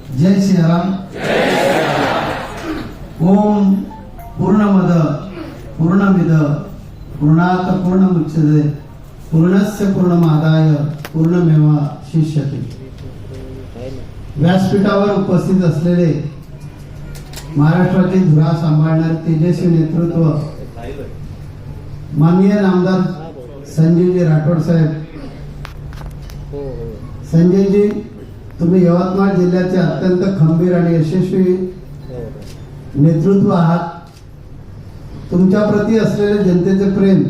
जय श्रीराम. ओम पूर्णमद पूर्णमिद पूर्णात पूर्णमुच्यते पूर्णस्य पूर्णमादाय पूर्णमेवावशिष्यते. व्यासपीठावर उपस्थित असलेले महाराष्ट्राची धुरा सांभाळणारे तेजस्वी नेतृत्व माननीय नामदार संजयजी राठोड साहेब. संजयजी, तुम्ही यवतमाळ जिल्ह्याचे अत्यंत खंबीर आणि यशस्वी नेतृत्व आहात. तुमच्या प्रती असलेले जनतेचे प्रेम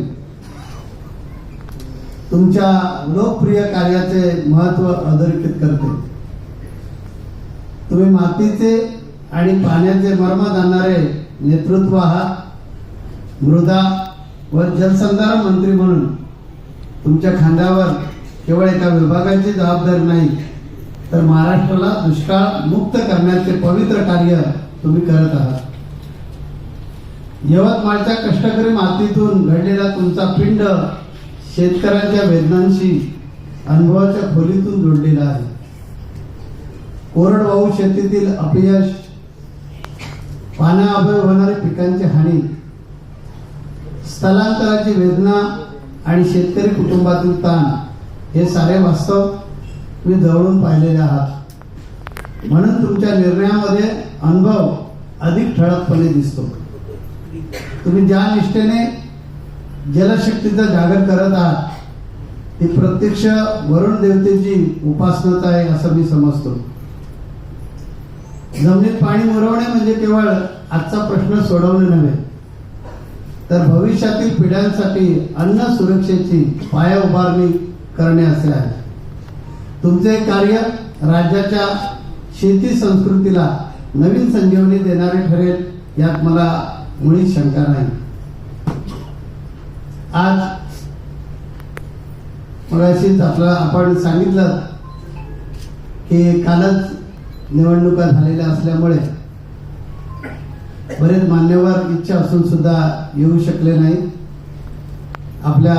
तुमच्या लोकप्रिय कार्याचे महत्त्व अधोरेखित करते. तुम्ही मातीचे आणि पाण्याचे मर्म जाणणारे नेतृत्व आहात. मृदा व जलसंधारण मंत्री म्हणून तुमच्या खांद्यावर केवळ एका विभागाची जबाबदारी नाही, तर महाराष्ट्राला दुष्काळ मुक्त करण्याचे पवित्र कार्य तुम्ही करत आहात. यवतमाळच्या कष्टकरी मातीतून घडलेला तुमचा पिंड शेतकऱ्यांच्या वेदनांशी अनुभवाच्या खोलीतून जोडलेला आहे. कोरडवाहू शेतीतील अपयश, पाण्याअभावी होणारी पिकांची हानी, स्थलांतराची वेदना आणि शेतकरी कुटुंबातील ताण हे सारे वास्तव तुम्ही जवळून पाहिलेले आहात. म्हणून तुमच्या निर्णयामध्ये अनुभव अधिक ठळकपणे दिसतो. तुम्ही ज्या निष्ठेने जलशक्तीचा जागर करत आहात ती प्रत्यक्ष वरुण देवतेची उपासनाच आहे असं मी समजतो. जमिनीत पाणी मुरवणे म्हणजे केवळ आजचा प्रश्न सोडवणे नव्हे, तर भविष्यातील पिढ्यांसाठी अन्न सुरक्षेची पाया उभारणी करणे असे आहे. तुमचे कार्य राज्याच्या शेती संस्कृतीला नवीन संजीवनी देणारे ठरेल यात मला मुळीच शंका नाही. आज मगाशीच आपण सांगितलं की कालच निवडणुका झालेल्या असल्यामुळे बरेच मान्यवर इच्छा असून सुद्धा येऊ शकले नाही. आपल्या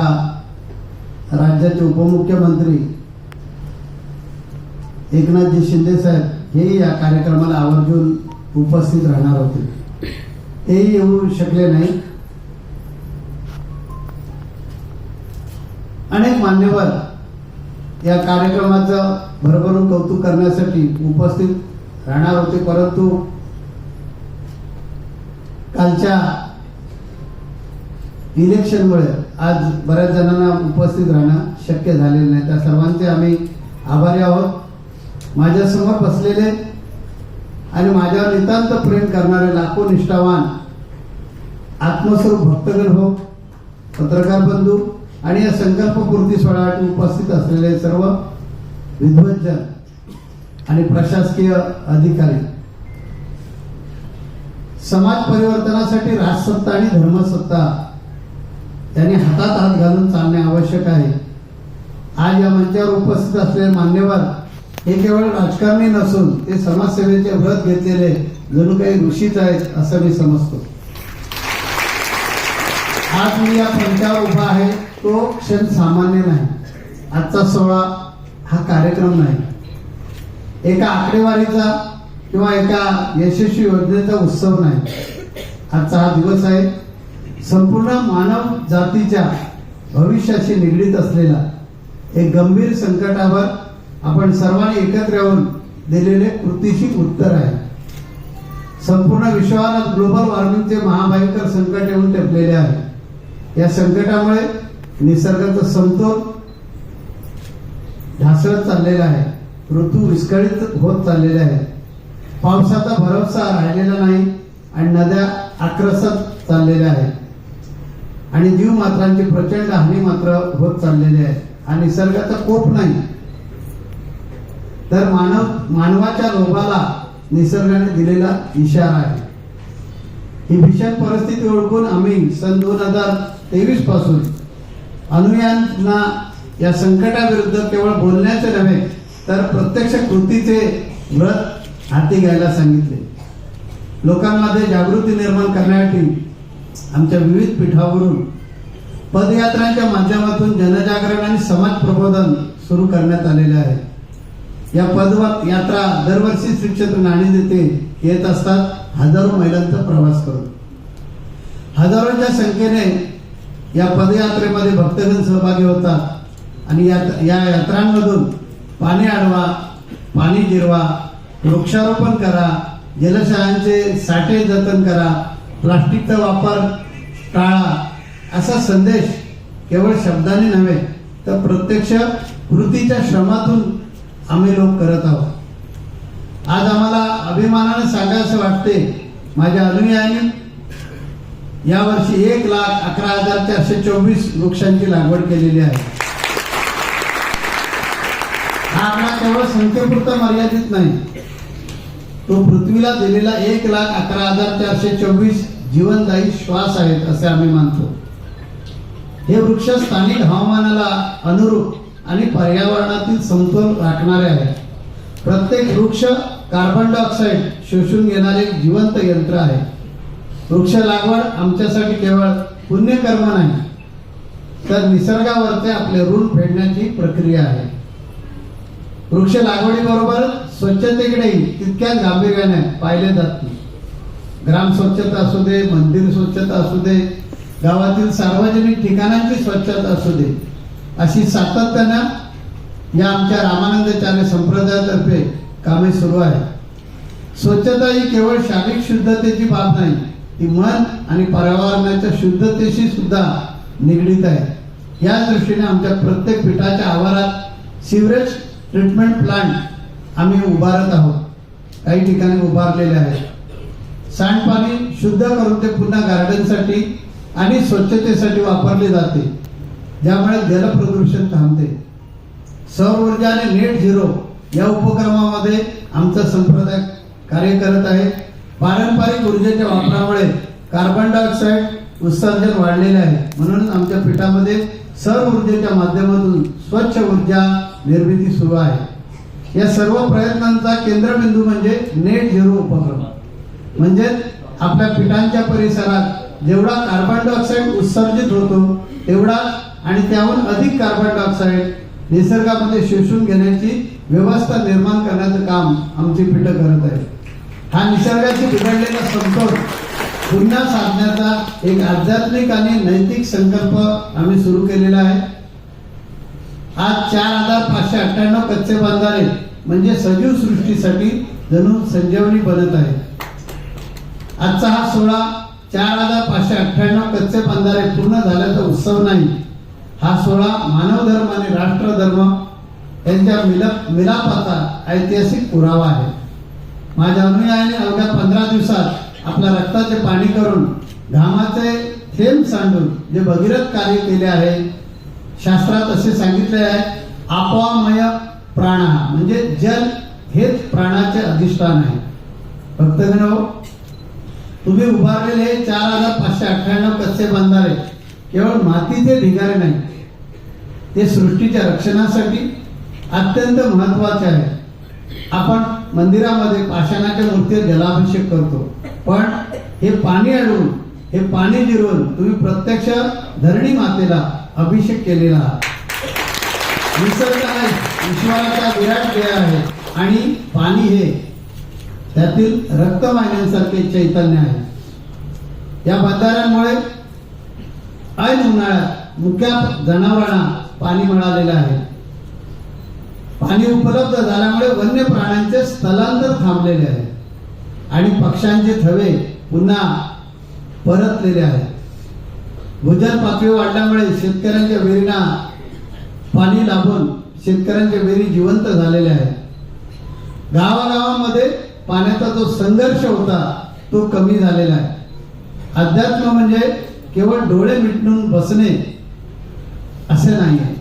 राज्याचे उपमुख्यमंत्री एकनाथजी शिंदे साहेब हेही या कार्यक्रमाला आवर्जून उपस्थित राहणार होते, तेही येऊ शकले नाही. अनेक मान्यवर या कार्यक्रमाचं भरभरून कौतुक करण्यासाठी उपस्थित राहणार होते, परंतु कालच्या इलेक्शनमुळे आज बऱ्याच जणांना उपस्थित राहणं शक्य झालेलं नाही. त्या सर्वांचे आम्ही आभारी आहोत. माझ्यासमोर बसलेले आणि माझ्यावर नितांत प्रेम करणारे लाखो निष्ठावान आत्मस्वरूप भक्तगण हो, पत्रकार बंधू आणि या संकल्पपूर्ती सोहळ्यासाठी उपस्थित असलेले सर्व विद्वज्जन आणि प्रशासकीय अधिकारी. समाज परिवर्तनासाठी राजसत्ता आणि धर्मसत्ता त्यांनी हातात हात घालून चालणे आवश्यक आहे. आज या मंचावर उपस्थित असलेले मान्यवर हे केवळ राजकारणी नसून ते समाजसेवेचे व्रत घेतलेले जणू काही ऋषीच आहेत असं मी समजतो. आज मी या मंचावर उभा आहे तो क्षण सामान्य नाही. आजचा सोहळा हा कार्यक्रम नाही, एका आकडेवारीचा किंवा एका यशस्वी योजनेचा उत्सव नाही. आजचा हा दिवस आहे संपूर्ण मानव जातीच्या भविष्याशी निगडीत असलेला एक गंभीर संकटावर आपण सर्वांनी एकत्र येऊन दिलेले कृतीशील उत्तर आहे. संपूर्ण विश्वाला ग्लोबल वॉर्मिंगचे महाभयंकर संकट येऊन टेपलेले आहे. या संकटामुळे निसर्गाचा समतोल ढासळत चाललेला आहे, ऋतू विस्कळीत होत चाललेले आहे, पावसाचा भरवसा राहिलेला नाही आणि नद्या आक्रसत चाललेल्या आहेत आणि जीवमात्रांची प्रचंड हानी मात्र होत चाललेली आहे. हा निसर्गाचा कोप नाही, तर मानवाच्या लोभाला निसर्गाने दिलेला इशारा आहे. ही भीषण परिस्थिती ओळखून आम्ही सन 2023 पासून अनुयायांना या संकटाविरुद्ध केवळ बोलण्याचे नव्हे तर प्रत्यक्ष कृतीचे व्रत हाती घ्यायला सांगितले. लोकांमध्ये जागृती निर्माण करण्यासाठी आमच्या विविध पीठावरून पदयात्रांच्या माध्यमातून जनजागरण आणि समाज प्रबोधन सुरू करण्यात आलेले आहे. या पदयात्रा दरवर्षी श्री क्षेत्र नाणीज येथे येत असतात, हजारो महिलांचा प्रवास करून. हजारोच्या संख्येने या पदयात्रेमध्ये भक्तगण सहभागी होतात आणि या यात्रांमधून पाणी अडवा, पाणी जिरवा, वृक्षारोपण करा, जलशयांचे साठे जतन करा, प्लास्टिकचा वापर टाळा असा संदेश केवळ शब्दाने नव्हे तर प्रत्यक्ष कृतीच्या श्रमातून आम्ही लोक करत आहोत. आज आम्हाला अभिमानाने सांगायचं वाटते, माझ्या अनुयायांनी यावर्षी 1,11,424 वृक्षांची लागवड केलेली आहे. हा आकडा केवळ संख्येपुरता मर्यादित नाही, तो पृथ्वीला दिलेला 1,11,424 जीवनदायी श्वास आहेत असे आम्ही मानतो. हे वृक्ष स्थानिक हवामानाला अनुरूप आणि पर्यावरणातील समतोल राखणारे आहेत. प्रत्येक वृक्ष कार्बन डायऑक्साईड शोषून घेणारे जिवंत यंत्र आहे. वृक्ष लागवड आमच्यासाठी केवळ पुण्यकर्म नाही तर निसर्गावरचे आपले ऋण फेडण्याची प्रक्रिया आहे. वृक्ष लागवडीबरोबर स्वच्छतेकडेही तितक्याच गांभीर्याने पाहिले जाते. ग्राम स्वच्छता असू दे, मंदिर स्वच्छता असू दे, गावातील सार्वजनिक ठिकाणांची स्वच्छता असू दे, अशी सातत्याने या आमच्या रामानंदाचार्य संप्रदायातर्फे कामे सुरू आहे. स्वच्छता ही केवळ शारीरिक शुद्धतेची बाब नाही, ती मन आणि पर्यावरणाच्या शुद्धतेशी सुद्धा निगडीत आहे. या दृष्टीने आमच्या प्रत्येक पीठाच्या आवारात सिवरेज ट्रीटमेंट प्लांट आम्ही उभारत आहोत. काही ठिकाणी उभारलेले आहेत. सांडपाणी शुद्ध करून ते पुन्हा गार्डनसाठी आणि स्वच्छतेसाठी वापरले जाते, ज्यामुळे जलप्रदूषण थांबते. सौर ऊर्जा आणि नेट झिरो या उपक्रमामध्ये आमचा संप्रदाय कार्य करत आहे. पारंपरिक ऊर्जेच्या वापरामुळे कार्बन डायऑक्साईड उत्सर्जन वाढलेले आहे, म्हणून आमच्या पीठामध्ये सौर ऊर्जेच्या माध्यमातून स्वच्छ ऊर्जा निर्मिती सुरू आहे. या सर्व प्रयत्नांचा केंद्रबिंदू म्हणजे नेट झिरो उपक्रम. म्हणजे आपल्या पीठांच्या परिसरात जेवढा कार्बन डायऑक्साईड उत्सर्जित होतो तेवढा आणि त्याहून अधिक कार्बन डायऑक्साईड निसर्गामध्ये शोषून घेण्याची व्यवस्था निर्माण करण्याचं काम आमची पीठं करत आहे. हा निसर्गाशी बिघडलेला समतोल पुन्हा साधण्याचा एक आध्यात्मिक आणि नैतिक संकल्प आम्ही सुरू केलेला आहे. आज 4,598 कच्चे बांधारे म्हणजे सजीव सृष्टीसाठी जणू संजीवनी बनत आहे. आजचा हा सोहळा 4,598 कच्चे बांधारे पूर्ण झाल्याचा उत्सव नाही, हा सोहळा मानव धर्म आणि राष्ट्रधर्म यांच्या मिलापाचा ऐतिहासिक पुरावा आहे. माझ्या अनुयायांनी अवघ्या 15 दिवसात आपल्या रक्ताचे पाणी करून घामाचे थेंब सांडून जे भगीरथ कार्य केले आहे. शास्त्रात असे सांगितले आहे, आपोआमय प्राण म्हणजे जल हेच प्राणाचे अधिष्ठान आहे. भक्तगण, तुम्ही उभारलेले 4,598 कच्चे बांधारे केवळ मातीचे ढिगारे नाही, ते सृष्टीच्या रक्षणासाठी अत्यंत महत्वाचे आहे. आपण मंदिरामध्ये पाषाणाच्या मूर्तीवर जलाभिषेक करतो, पण हे पाणी अडवून, हे पाणी जिरवून तुम्ही प्रत्यक्ष धरणी मातेला अभिषेक केलेला आहात. निसर्ग आहे ईश्वराचा विराट देह आहे आणि पाणी हे त्यातील रक्तवाहिन्यांसारखे चैतन्य आहे. या बंधाऱ्यांमुळे ऐन उन्हाळ्यात मुख्य जनावरांना पाणी मिळालेलं आहे. पाणी उपलब्ध झाल्यामुळे वन्य प्राण्यांचे स्थलांतर थांबलेले आहे आणि पक्ष्यांचे थवे पुन्हा परतलेले आहेत. भूजल पातळी वाढल्यामुळे शेतकऱ्यांच्या विहिरींना पाणी लाभून शेतकऱ्यांच्या विहिरी जिवंत झालेल्या आहेत. गावागावांमध्ये पाण्याचा जो संघर्ष होता तो कमी झालेला आहे. अध्यात्म म्हणजे केवळ डोळे मिटून बसणे असे नाही आहे.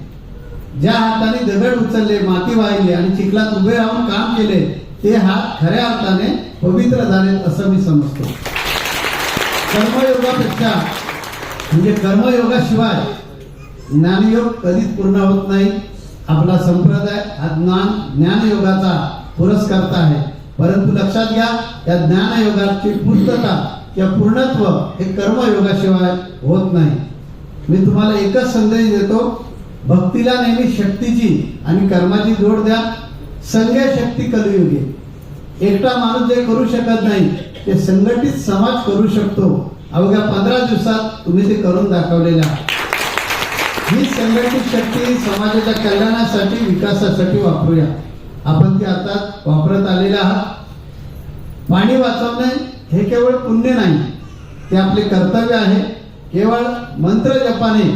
ज्या हाताने दगड उचलले, माती वाहिली आणि चिखलात उभे राहून काम केले ते हात खऱ्या अर्थाने पवित्र झाले असं मी समजतो. कर्मयोगापेक्षा म्हणजे कर्मयोगाशिवाय ज्ञानयोग कधीच पूर्ण होत नाही. आपला संप्रदाय हा ज्ञानयोगाचा पुरस्कर्ता आहे, परंतु लक्षात घ्या या ज्ञानयोगाची पूर्तता किंवा पूर्णत्व हे कर्मयोगाशिवाय होत नाही. मी तुम्हाला एकच संदेश देतो, भक्तीला नेहमी शक्तीची आणि कर्माची जोड द्या. संघ शक्ती कलियुगे. एकटा माणूस जे करू शकत नाही ते संघटित समाज करू शकतो. अवघ्या 15 दिवसात तुम्ही ते करून दाखवलेले आहात. ही संघटित शक्ती समाजाच्या कल्याणासाठी विकासासाठी वापरूया. आपण ती आता वापरत आलेले आहात. पाणी वाचवणे हे केवळ पुण्य नाही, ते आपले कर्तव्य आहे. केवळ मंत्र जपाने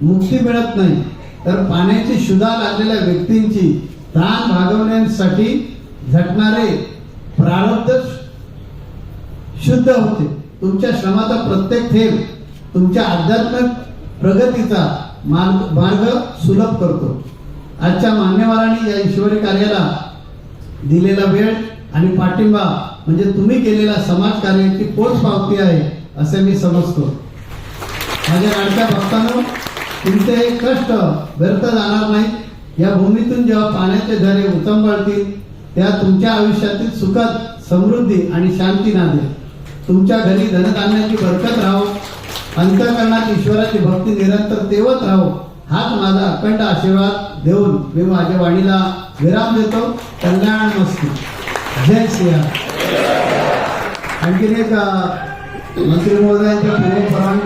मुक्ती मिळत नाही, तर पाण्याची क्षुधा लागलेल्या व्यक्तींची ताण भागवण्यासाठी झटणारे प्रारब्ध शुद्ध होते. तुमच्या श्रमाचा प्रत्येक थेंब तुमच्या आध्यात्मिक प्रगतीचा मार्ग सुलभ करतो. आजच्या मान्यवरांनी या ईश्वरी कार्याला दिलेला वेळ आणि पाठिंबा म्हणजे तुम्ही केलेला समाज कार्याची पोचपावती आहे असे मी समजतो. माझ्या लाडक्या भक्तांनो, तुमचे हे कष्ट व्यर्थ जाणार नाहीत. या भूमीतून जेव्हा पाण्याचे झरे उचंबळतील तेव्हा तुमच्या आयुष्यातील सुखात समृद्धी आणि शांती नांदेल. तुमच्या घरी धनधान्याची बरकत राहो, अंतःकरणात ईश्वराची भक्ती निरंतर तेवत राहो, हाच माझा अखंड आशीर्वाद देऊन मी माझ्या वाणीला विराम देतो. कल्याण मस्तु. जय श्रीराम. आणखीन एक मंत्री महोदयांच्या पूर्व परवानगी